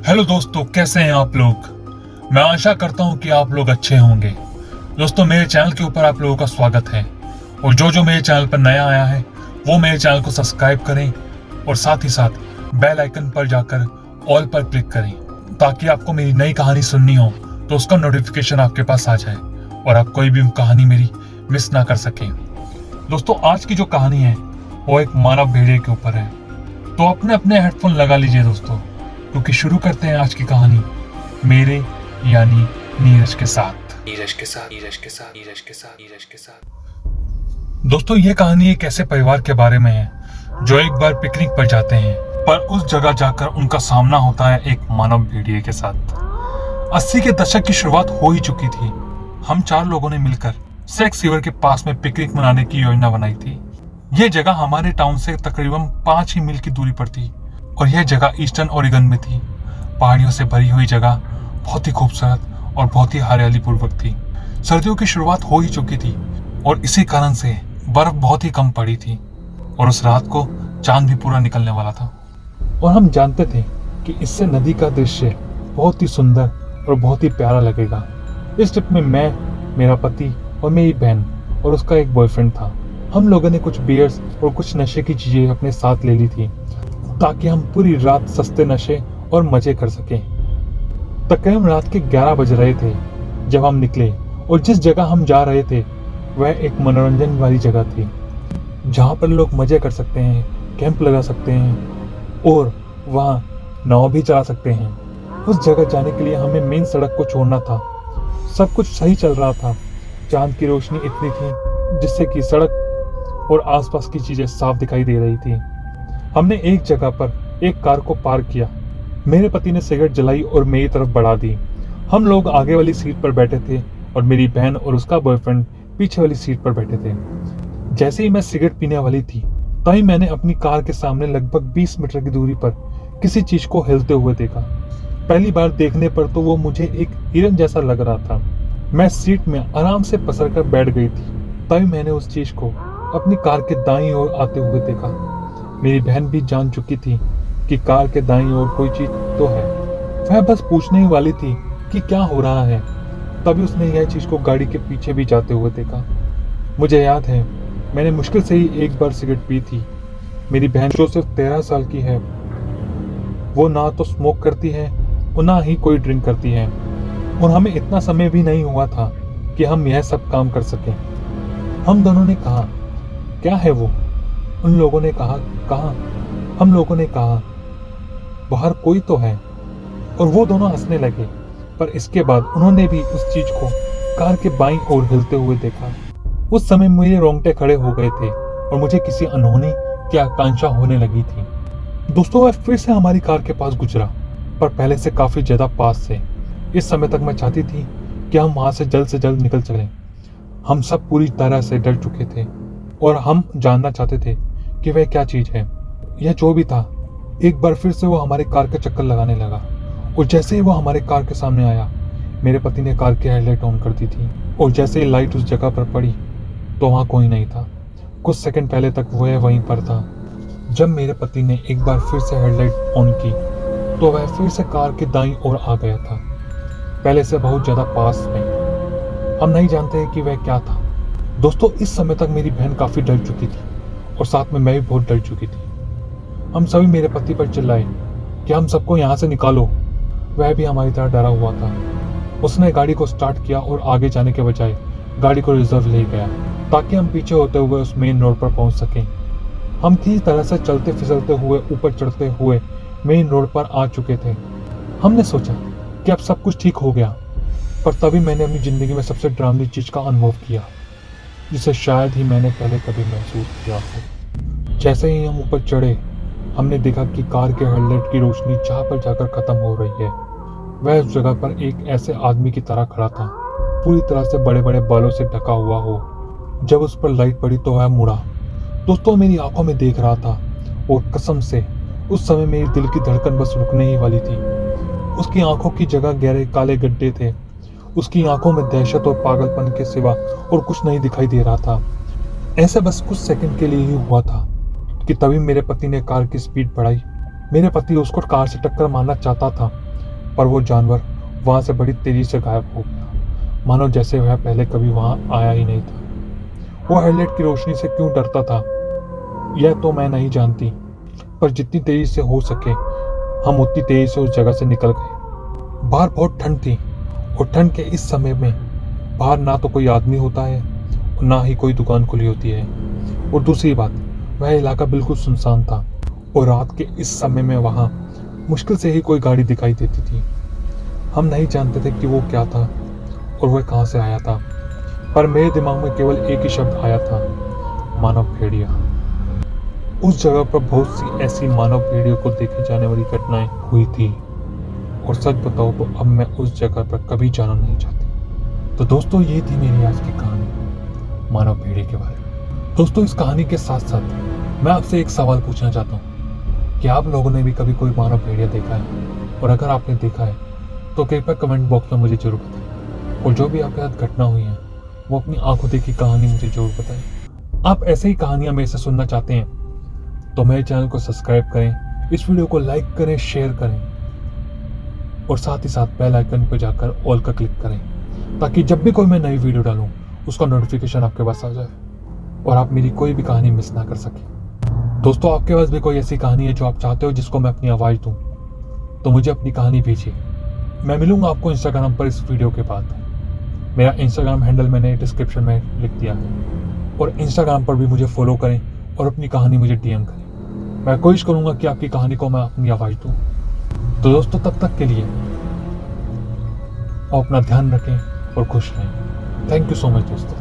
Hello दोस्तों, कैसे हैं आप लोग। मैं आशा करता हूं कि आप लोग अच्छे होंगे। दोस्तों, मेरे चैनल के ऊपर आप लोगों का स्वागत है। और जो मेरे चैनल पर नया आया है वो मेरे चैनल को सब्सक्राइब करें और साथ ही साथ बेल आइकन पर जाकर ऑल पर क्लिक करें, ताकि आपको मेरी नई कहानी सुननी हो तो उसका नोटिफिकेशन आपके पास आ जाए और आप कोई भी कहानी मेरी मिस ना कर सकें। दोस्तों, आज की जो कहानी है वो एक मानव भेड़िए के ऊपर है। तो अपने अपने हेडफोन लगा लीजिए दोस्तों, क्योंकि शुरू करते हैं आज की कहानी मेरे यानी नीरज के साथ। दोस्तों, ये कहानी एक ऐसे परिवार के बारे में है जो एक बार पिकनिक पर जाते हैं, पर उस जगह जाकर उनका सामना होता है एक मानव भेड़िए के साथ। 80 के दशक की शुरुआत हो ही चुकी थी। हम 4 लोगों ने मिलकर सेक्स रिवर के पास में पिकनिक मनाने की योजना बनाई थी। यह जगह हमारे टाउन से तकरीबन 5 ही मील की दूरी पर थी और यह जगह ईस्टर्न ओरेगन में थी। पहाड़ियों से भरी हुई जगह बहुत ही खूबसूरत और बहुत ही हरियाली पूर्वक थी। सर्दियों की शुरुआत हो ही चुकी थी और इसी कारण से बर्फ बहुत ही कम पड़ी थी और उस रात को चांद भी पूरा निकलने वाला था। और हम जानते थे कि इससे नदी का दृश्य बहुत ही सुंदर और बहुत ही प्यारा लगेगा। इस ट्रिप में मैं, मेरा पति और मेरी बहन और उसका एक बॉयफ्रेंड था। हम लोगों ने कुछ बियर्स और कुछ नशे की चीजें अपने साथ ले ली थी ताकि हम पूरी रात सस्ते नशे और मजे कर सकें। तकरीबन रात के 11 बज रहे थे जब हम निकले और जिस जगह हम जा रहे थे वह एक मनोरंजन वाली जगह थी, जहाँ पर लोग मजे कर सकते हैं, कैंप लगा सकते हैं और वहाँ नाव भी चला सकते हैं। उस जगह जाने के लिए हमें मेन सड़क को छोड़ना था। सब कुछ सही चल रहा था। चांद की रोशनी इतनी थी जिससे कि सड़क और आसपास की चीजें साफ दिखाई दे रही थी। हमने एक जगह पर एक कार को पार्क किया। मेरे पति ने सिगरेट जलाई और मेरी तरफ बढ़ा दी। हम लोग आगे वाली सीट पर बैठे थे और मेरी बहन और उसका बॉयफ्रेंड पीछे वाली सीट पर बैठे थे। जैसे ही मैं सिगरेट पीने वाली थी तभी मैंने अपनी कार के सामने लगभग 20 मीटर की दूरी पर किसी चीज को हिलते हुए देखा। पहली बार देखने पर तो वो मुझे एक हिरन जैसा लग रहा था। मैं सीट में आराम से पसर कर बैठ गई थी। तभी मैंने उस चीज को अपनी कार के दाईं ओर आते हुए देखा। मेरी बहन भी जान चुकी थी कि कार के दाईं ओर कोई चीज तो है। वह बस पूछने ही वाली थी कि क्या हो रहा है। तभी उसने यह चीज को गाड़ी के पीछे भी जाते हुए देखा। मुझे याद है, मैंने मुश्किल से ही एक बार सिगरेट पी थी। मेरी बहन जो सिर्फ 13 साल की है, वो ना तो स्मोक करती है और ना ही कोई ड्रिंक करती है और हमें इतना समय भी नहीं हुआ था कि हम यह सब काम कर सकें। हम दोनों ने कहा, क्या है वो? उन लोगों ने कहा, कहाँ? हम लोगों ने कहा, बाहर कोई तो है। और वो दोनों हंसने लगे। पर इसके बाद उन्होंने भी उस चीज को कार के बाईं ओर हिलते हुए देखा। उस समय मेरे रोंगटे खड़े हो गए थे और मुझे किसी अनहोनी की आकांक्षा होने लगी थी। दोस्तों, वह फिर से हमारी कार के पास गुजरा, पर पहले से काफी ज्यादा पास से। इस समय तक मैं चाहती थी कि हम वहां से जल्द निकल चलें। हम सब पूरी तरह से डर चुके थे और हम जानना चाहते थे कि वह क्या चीज है। यह जो भी था, एक बार फिर से वो हमारे कार का चक्कर लगाने लगा और जैसे ही वो हमारे कार के सामने आया, मेरे पति ने कार की हेडलाइट ऑन कर दी थी और जैसे ही लाइट उस जगह पर पड़ी तो वहाँ कोई नहीं था। कुछ सेकंड पहले तक वह वहीं पर था। जब मेरे पति ने एक बार फिर से हेडलाइट ऑन की तो वह फिर से कार के दाईं ओर आ गया था, पहले से बहुत ज्यादा पास में। हम नहीं जानते कि वह क्या था। दोस्तों, इस समय तक मेरी बहन काफी डर चुकी थी और साथ में मैं भी बहुत डर चुकी थी। हम सभी मेरे पति पर चिल्लाए कि हम सबको यहाँ से निकालो। वह भी हमारी तरह डरा हुआ था। उसने गाड़ी को स्टार्ट किया और आगे जाने के बजाय गाड़ी को रिजर्व ले गया ताकि हम पीछे होते हुए उस मेन रोड पर पहुंच सकें। हम किसी तरह से चलते फिसलते हुए ऊपर चढ़ते हुए मेन रोड पर आ चुके थे। हमने सोचा कि अब सब कुछ ठीक हो गया, पर तभी मैंने अपनी जिंदगी में सबसे डरावनी चीज का अनुभव किया जिसे शायद ही मैंने पहले कभी महसूस किया हो। जैसे ही हम ऊपर चढ़े, हमने देखा कि कार के हेडलाइट की रोशनी जहाँ पर जाकर खत्म हो रही है, वह उस जगह पर एक ऐसे आदमी की तरह खड़ा था, पूरी तरह से बड़े बड़े बालों से ढका हुआ हो। जब उस पर लाइट पड़ी तो वह मुड़ा। दोस्तों, मेरी आंखों में देख रहा था और कसम से उस समय मेरी दिल की धड़कन बस रुकने ही वाली थी। उसकी आंखों की जगह गहरे काले गड्ढे थे। उसकी आंखों में दहशत और पागलपन के सिवा और कुछ नहीं दिखाई दे रहा था। ऐसे बस कुछ सेकंड के लिए ही हुआ था कि तभी मेरे पति ने कार की स्पीड बढ़ाई। मेरे पति उसको कार से टक्कर मारना चाहता था, पर वो जानवर वहाँ से बड़ी तेजी से गायब हो गया, मानो जैसे वह पहले कभी वहाँ आया ही नहीं था। वो हेडलाइट की रोशनी से क्यों डरता था यह तो मैं नहीं जानती, पर जितनी तेजी से हो सके हम उतनी तेजी से उस जगह से निकल गए। बाहर बहुत ठंड थी और ठंड के इस समय में बाहर ना तो कोई आदमी होता है और ना ही कोई दुकान खुली होती है। और दूसरी बात, वह इलाका बिल्कुल सुनसान था और रात के इस समय में वहाँ मुश्किल से ही कोई गाड़ी दिखाई देती थी। हम नहीं जानते थे कि वो क्या था और वह कहाँ से आया था, पर मेरे दिमाग में केवल एक ही शब्द आया था, मानव भेड़िया। उस जगह पर बहुत सी ऐसी मानव भेड़ियों को देखी जाने वाली घटनाएं हुई थी और सच बताओ तो अब मैं उस जगह पर कभी जाना नहीं चाहती। तो दोस्तों ये थी मेरी आज की कहानी मानव भेड़िए के बारे में। दोस्तों इस कहानी के साथ साथ मैं आपसे एक सवाल पूछना चाहता हूँ कि आप लोगों ने भी कभी कोई मानव भेड़िया देखा है, और अगर आपने देखा है तो कृपया कमेंट बॉक्स में मुझे जरूर बताएं, और जो भी आपके साथ घटना हुई है वो अपनी आंखों देखी कहानी मुझे जरूर बताएं। आप ऐसे ही कहानियां मेरे से सुनना चाहते हैं तो मेरे चैनल को सब्सक्राइब करें, इस वीडियो को लाइक करें, शेयर करें और साथ ही साथ बेल आइकन पर जाकर ऑल का क्लिक करें, ताकि जब भी कोई मैं नई वीडियो डालूं उसका नोटिफिकेशन आपके पास आ जाए और आप मेरी कोई भी कहानी मिस ना कर सकें। दोस्तों आपके पास भी कोई ऐसी कहानी है जो आप चाहते हो जिसको मैं अपनी आवाज़ दूं, तो मुझे अपनी कहानी भेजिए। मैं मिलूंगा आपको इंस्टाग्राम पर इस वीडियो के बाद। मेरा इंस्टाग्राम हैंडल मैंने डिस्क्रिप्शन में लिख दिया है, और इंस्टाग्राम पर भी मुझे फॉलो करें और अपनी कहानी मुझे डीएम करें। मैं कोशिश करूंगा कि आपकी कहानी को मैं अपनी आवाज़ दूं। तो दोस्तों तब तक के लिए आप अपना ध्यान रखें और खुश रहें। थैंक यू सो मच दोस्तों।